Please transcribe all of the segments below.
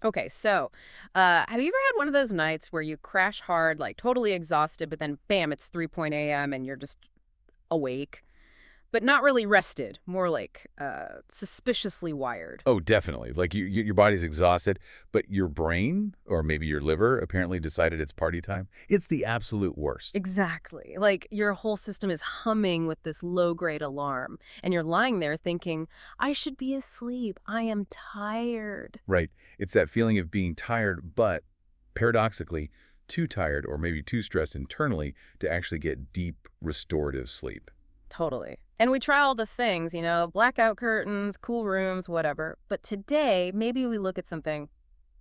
Okay, so have you ever had one of those nights where you crash hard, like totally exhausted, but then bam, it's 3 a.m. and you're just awake, but not really rested, more like suspiciously wired? Oh, definitely. Like your body's exhausted, but your brain or maybe your liver apparently decided it's party time. It's the absolute worst. Exactly. Like your whole system is humming with this low-grade alarm, and you're lying there thinking, I should be asleep. I am tired. Right. It's that feeling of being tired, but paradoxically, too tired or maybe too stressed internally to actually get deep restorative sleep. Totally. And we try all the things, blackout curtains, cool rooms, whatever. But today, maybe we look at something,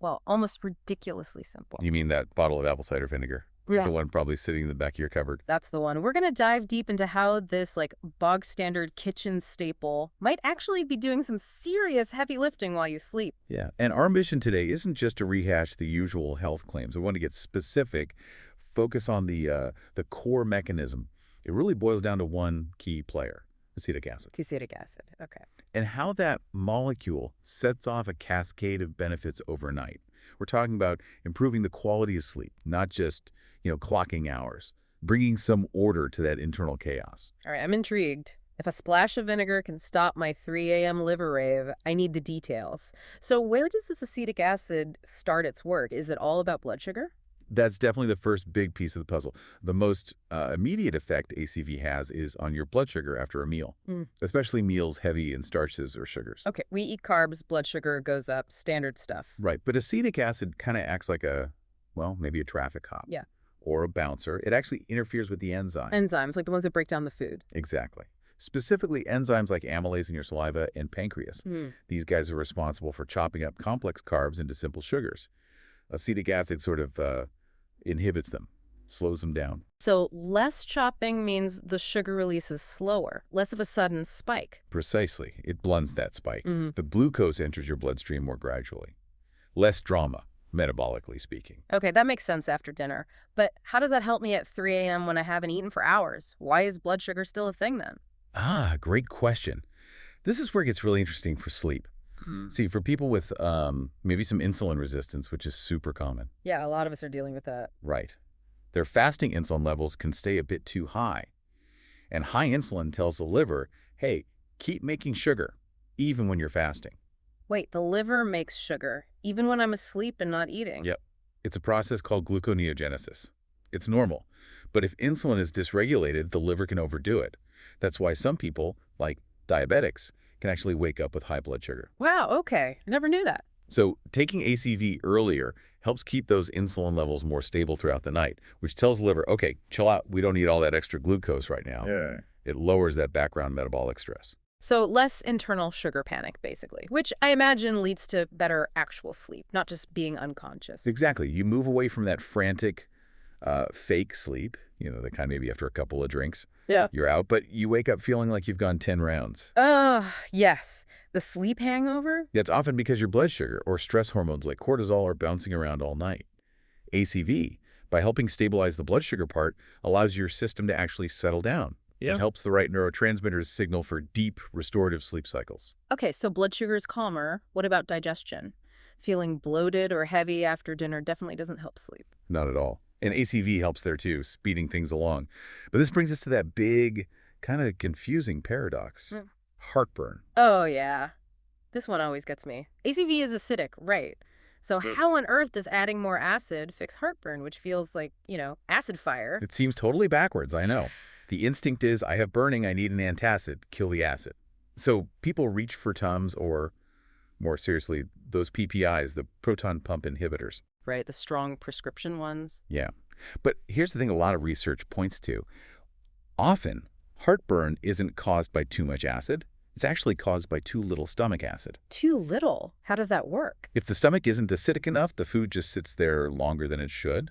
well, almost ridiculously simple. You mean that bottle of apple cider vinegar? Yeah. The one probably sitting in the back of your cupboard. That's the one. We're going to dive deep into how this, like, bog standard kitchen staple might actually be doing some serious heavy lifting while you sleep. Yeah. And our mission today isn't just to rehash the usual health claims. We want to get specific, focus on the core mechanism. It really boils down to one key player, acetic acid, Acetic acid. Okay. and how that molecule sets off a cascade of benefits overnight. We're talking about improving the quality of sleep, not just, clocking hours, bringing some order to that internal chaos. All right. I'm intrigued. If a splash of vinegar can stop my 3 a.m. liver rave, I need the details. So where does this acetic acid start its work? Is it all about blood sugar? That's definitely the first big piece of the puzzle. The most immediate effect ACV has is on your blood sugar after a meal, especially meals heavy in starches or sugars. Okay, we eat carbs, blood sugar goes up, standard stuff. Right, but acetic acid kind of acts like maybe a traffic cop. Yeah. Or a bouncer. It actually interferes with the enzyme. Enzymes, like the ones that break down the food. Exactly. Specifically, enzymes like amylase in your saliva and pancreas. These guys are responsible for chopping up complex carbs into simple sugars. Acetic acid sort of inhibits them, slows them down. So less chopping means the sugar release is slower, less of a sudden spike. Precisely. It blunts that spike. The glucose enters your bloodstream more gradually. Less drama, metabolically speaking. Okay, that makes sense after dinner. But how does that help me at 3 a.m. when I haven't eaten for hours? Why is blood sugar still a thing then? Great question. This is where it gets really interesting for sleep. See, for people with maybe some insulin resistance, which is super common. Yeah, a lot of us are dealing with that. Right. Their fasting insulin levels can stay a bit too high. And high insulin tells the liver, hey, keep making sugar, even when you're fasting. Wait, the liver makes sugar, even when I'm asleep and not eating? Yep. It's a process called gluconeogenesis. It's normal. But if insulin is dysregulated, the liver can overdo it. That's why some people, like diabetics, can actually wake up with high blood sugar. Wow, okay. I never knew that. So taking ACV earlier helps keep those insulin levels more stable throughout the night, which tells the liver, okay, chill out. We don't need all that extra glucose right now. Yeah. It lowers that background metabolic stress. So less internal sugar panic, basically, which I imagine leads to better actual sleep, not just being unconscious. Exactly. You move away from that frantic, fake sleep, the kind maybe after a couple of drinks. Yeah. You're out, but you wake up feeling like you've gone 10 rounds. Yes. The sleep hangover? That's often because your blood sugar or stress hormones like cortisol are bouncing around all night. ACV, by helping stabilize the blood sugar part, allows your system to actually settle down. Yeah. It helps the right neurotransmitters signal for deep, restorative sleep cycles. Okay, so blood sugar is calmer. What about digestion? Feeling bloated or heavy after dinner definitely doesn't help sleep. Not at all. And ACV helps there too, speeding things along. But this brings us to that big, kind of confusing paradox. Heartburn. Oh, yeah. This one always gets me. ACV is acidic, right? So how on earth does adding more acid fix heartburn, which feels like, acid fire? It seems totally backwards, I know. The instinct is, I have burning, I need an antacid, kill the acid. So people reach for Tums or, more seriously, those PPIs, the proton pump inhibitors. Right, the strong prescription ones. Yeah. But here's the thing a lot of research points to. Often, heartburn isn't caused by too much acid. It's actually caused by too little stomach acid. Too little? How does that work? If the stomach isn't acidic enough, the food just sits there longer than it should.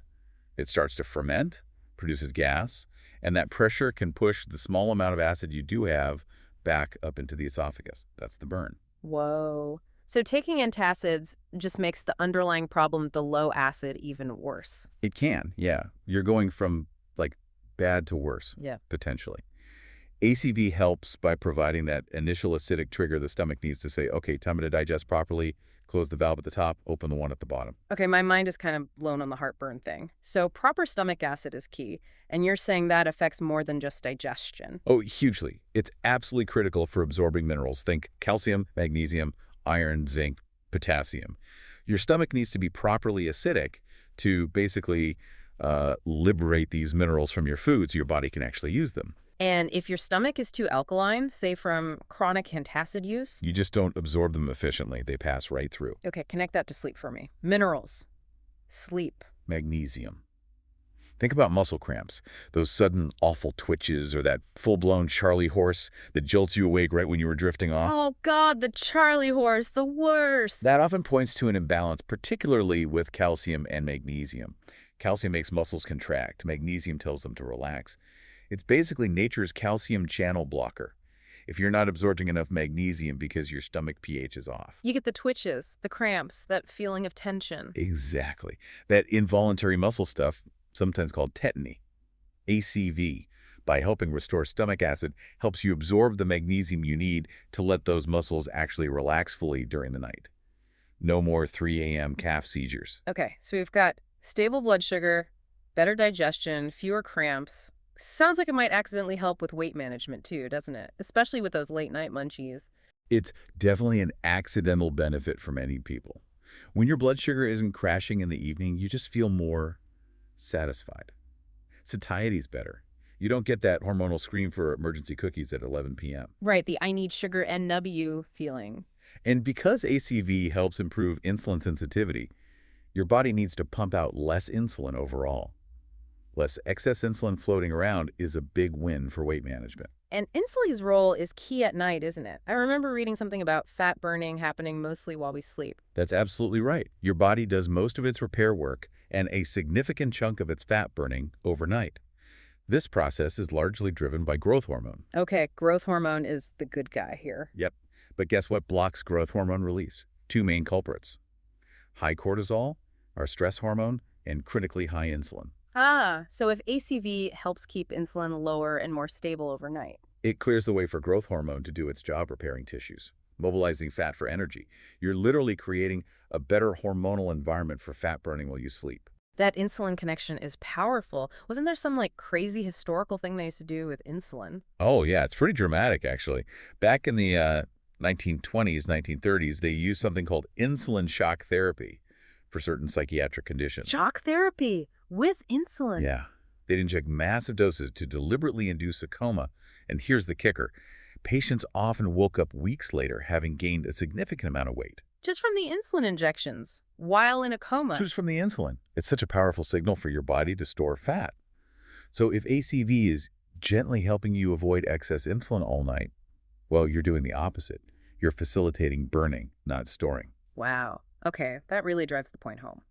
It starts to ferment, produces gas, and that pressure can push the small amount of acid you do have back up into the esophagus. That's the burn. Whoa. So taking antacids just makes the underlying problem, the low acid, even worse. It can, yeah. You're going from, bad to worse, Yeah. potentially. ACV helps by providing that initial acidic trigger the stomach needs to say, okay, time to digest properly, Close the valve at the top, open the one at the bottom. Okay, my mind is kind of blown on the heartburn thing. So proper stomach acid is key, and you're saying that affects more than just digestion. Oh, hugely. It's absolutely critical for absorbing minerals. Think calcium, magnesium, iron, zinc, potassium. Your stomach needs to be properly acidic to basically liberate these minerals from your food so your body can actually use them. And if your stomach is too alkaline, say from chronic antacid use, You just don't absorb them efficiently. They pass right through. okay, connect that to sleep for me. Minerals, sleep. Magnesium. Think about muscle cramps, those sudden awful twitches or that full-blown Charlie horse that jolts you awake right when you were drifting off. Oh God, the Charlie horse, the worst. That often points to an imbalance, particularly with calcium and magnesium. Calcium makes muscles contract. Magnesium tells them to relax. It's basically nature's calcium channel blocker. If you're not absorbing enough magnesium because your stomach pH is off. You get the twitches, the cramps, that feeling of tension. Exactly. That involuntary muscle stuff, sometimes called tetany. ACV, by helping restore stomach acid, helps you absorb the magnesium you need to let those muscles actually relax fully during the night. No more 3 a.m. calf seizures. Okay, so we've got stable blood sugar, better digestion, fewer cramps. Sounds like it might accidentally help with weight management too, doesn't it? Especially with those late night munchies. It's definitely an accidental benefit for many people. When your blood sugar isn't crashing in the evening, you just feel more satisfied. Satiety's better. You don't get that hormonal scream for emergency cookies at 11 p.m. Right, the I need sugar NW feeling. And because ACV helps improve insulin sensitivity, your body needs to pump out less insulin overall. Less excess insulin floating around is a big win for weight management. And insulin's role is key at night, isn't it? I remember reading something about fat burning happening mostly while we sleep. That's absolutely right. Your body does most of its repair work and a significant chunk of its fat burning overnight. This process is largely driven by growth hormone. Okay, growth hormone is the good guy here. Yep. But guess what blocks growth hormone release? Two main culprits. High cortisol, our stress hormone, and critically high insulin. Ah, so if ACV helps keep insulin lower and more stable overnight. It clears the way for growth hormone to do its job repairing tissues, mobilizing fat for energy. You're literally creating a better hormonal environment for fat burning while you sleep. That insulin connection is powerful. Wasn't there some like crazy historical thing they used to do with insulin? Oh, yeah, it's pretty dramatic, actually. Back in the 1920s, 1930s, they used something called insulin shock therapy for certain psychiatric conditions. Shock therapy with insulin. Yeah. They'd inject massive doses to deliberately induce a coma. And here's the kicker. Patients often woke up weeks later having gained a significant amount of weight. Just from the insulin injections, while in a coma. Just from the insulin. It's such a powerful signal for your body to store fat. So if ACV is gently helping you avoid excess insulin all night, well, you're doing the opposite. You're facilitating burning, not storing. Wow. Okay, that really drives the point home.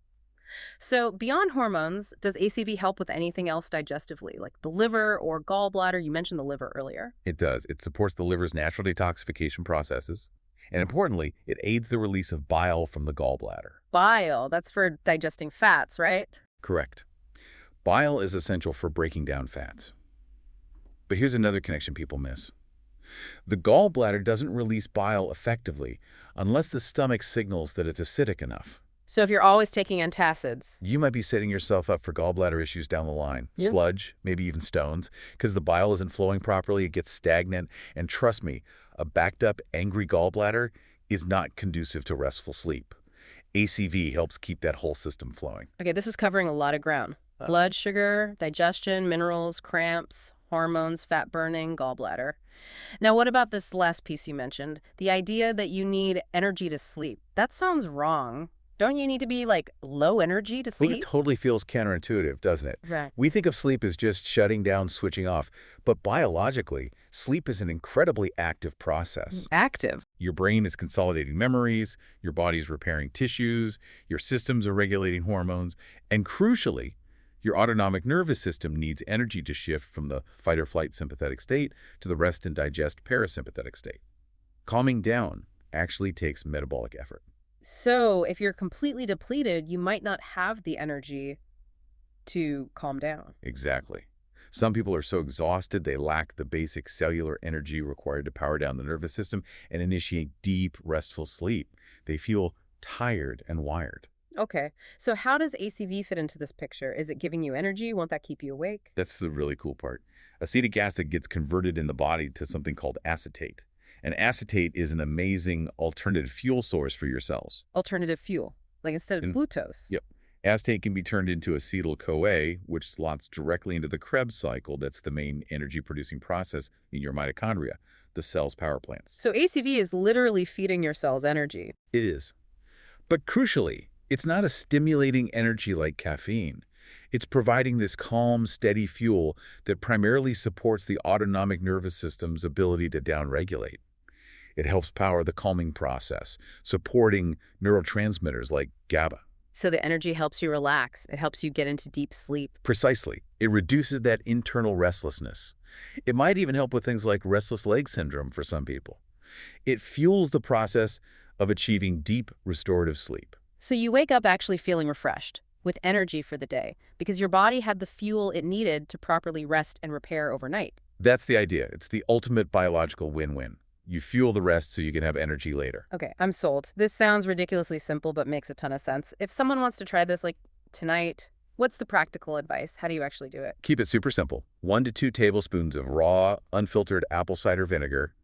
So beyond hormones, does ACV help with anything else digestively, like the liver or gallbladder? You mentioned the liver earlier. It does. It supports the liver's natural detoxification processes. And importantly, it aids the release of bile from the gallbladder. Bile, that's for digesting fats, right? Correct. Bile is essential for breaking down fats. But here's another connection people miss. The gallbladder doesn't release bile effectively unless the stomach signals that it's acidic enough. So if you're always taking antacids. You might be setting yourself up for gallbladder issues down the line. Yeah. Sludge, maybe even stones, because the bile isn't flowing properly, it gets stagnant. And trust me, a backed up, angry gallbladder is not conducive to restful sleep. ACV helps keep that whole system flowing. Okay, this is covering a lot of ground. Blood sugar, digestion, minerals, cramps, hormones, fat burning, gallbladder. Now, what about this last piece you mentioned? The idea that you need energy to sleep. That sounds wrong. Don't you need to be, like, low energy to Well, it sleep? totally feels counterintuitive, doesn't it? Right. We think of sleep as just shutting down, switching off. But biologically, sleep is an incredibly active process. Active. Your brain is consolidating memories, your body's repairing tissues, your systems are regulating hormones, and crucially, your autonomic nervous system needs energy to shift from the fight-or-flight sympathetic state to the rest and digest parasympathetic state. Calming down actually takes metabolic effort. So if you're completely depleted, you might not have the energy to calm down. Exactly. Some people are so exhausted they lack the basic cellular energy required to power down the nervous system and initiate deep, restful sleep. They feel tired and wired. Okay, so how does ACV fit into this picture? Is it giving you energy? Won't that keep you awake? That's the really cool part. Acetic acid gets converted in the body to something called acetate. And acetate is an amazing alternative fuel source for your cells. Alternative fuel, like instead of And, glucose. yep, acetate can be turned into acetyl-CoA, which slots directly into the Krebs cycle. That's the main energy-producing process in your mitochondria, the cell's power plants. So ACV is literally feeding your cells energy. It is. But crucially, it's not a stimulating energy like caffeine. It's providing this calm, steady fuel that primarily supports the autonomic nervous system's ability to downregulate. It helps power the calming process, supporting neurotransmitters like GABA. So the energy helps you relax. It helps you get into deep sleep. Precisely. It reduces that internal restlessness. It might even help with things like restless leg syndrome for some people. It fuels the process of achieving deep restorative sleep. So you wake up actually feeling refreshed, with energy for the day, because your body had the fuel it needed to properly rest and repair overnight. That's the idea. It's the ultimate biological win-win. You fuel the rest so you can have energy later. Okay, I'm sold. This sounds ridiculously simple, but makes a ton of sense. If someone wants to try this, like, tonight, what's the practical advice? How do you actually do it? Keep it super simple. 1 to 2 tablespoons of raw, unfiltered apple cider vinegar.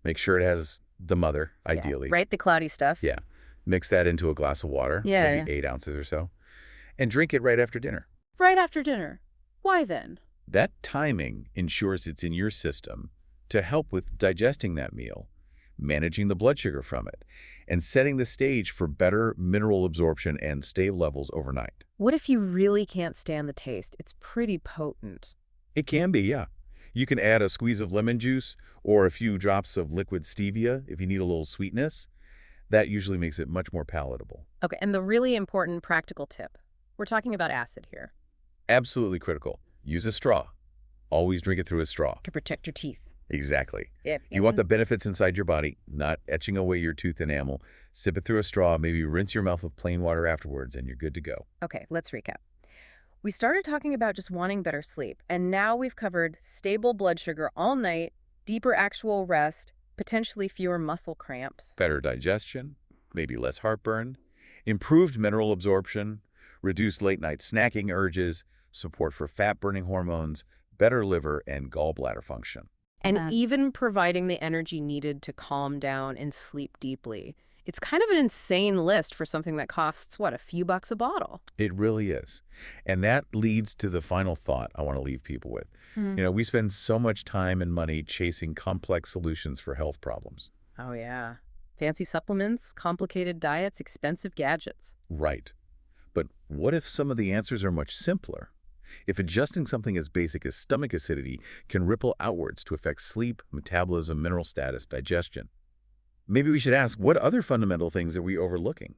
Make sure it has the mother, ideally. Yeah, right? The cloudy stuff. Yeah. Mix that into a glass of water, Yeah. maybe 8 ounces or so, and drink it right after dinner. Right after dinner. Why then? That timing ensures it's in your system to help with digesting that meal, managing the blood sugar from it, and setting the stage for better mineral absorption and stable levels overnight. What if you really can't stand the taste? It's pretty potent. It can be, yeah. You can add a squeeze of lemon juice or a few drops of liquid stevia if you need a little sweetness. That usually makes it much more palatable. Okay, and the really important practical tip. We're talking about acid here. Absolutely critical. Use a straw. Always drink it through a straw. To protect your teeth. Exactly. Yep. You want the benefits inside your body, not etching away your tooth enamel. Sip it through a straw, maybe rinse your mouth with plain water afterwards, and you're good to go. Okay, let's recap. We started talking about just wanting better sleep, and now we've covered stable blood sugar all night, deeper actual rest, potentially fewer muscle cramps. Better digestion, maybe less heartburn, improved mineral absorption, reduced late-night snacking urges, support for fat-burning hormones, better liver and gallbladder function. And even providing the energy needed to calm down and sleep deeply. It's kind of an insane list for something that costs, what, a few bucks a bottle? It really is. And that leads to the final thought I want to leave people with. We spend so much time and money chasing complex solutions for health problems. Oh, yeah. Fancy supplements, complicated diets, expensive gadgets. Right. But what if some of the answers are much simpler? If adjusting something as basic as stomach acidity can ripple outwards to affect sleep, metabolism, mineral status, digestion. Maybe we should ask, what other fundamental things are we overlooking?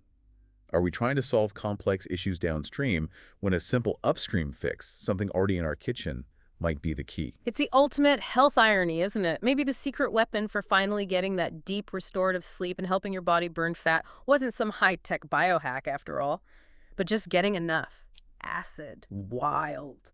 Are we trying to solve complex issues downstream when a simple upstream fix, something already in our kitchen, might be the key? It's the ultimate health irony, isn't it? Maybe the secret weapon for finally getting that deep restorative sleep and helping your body burn fat wasn't some high-tech biohack after all, but just getting enough. Acid. Wild.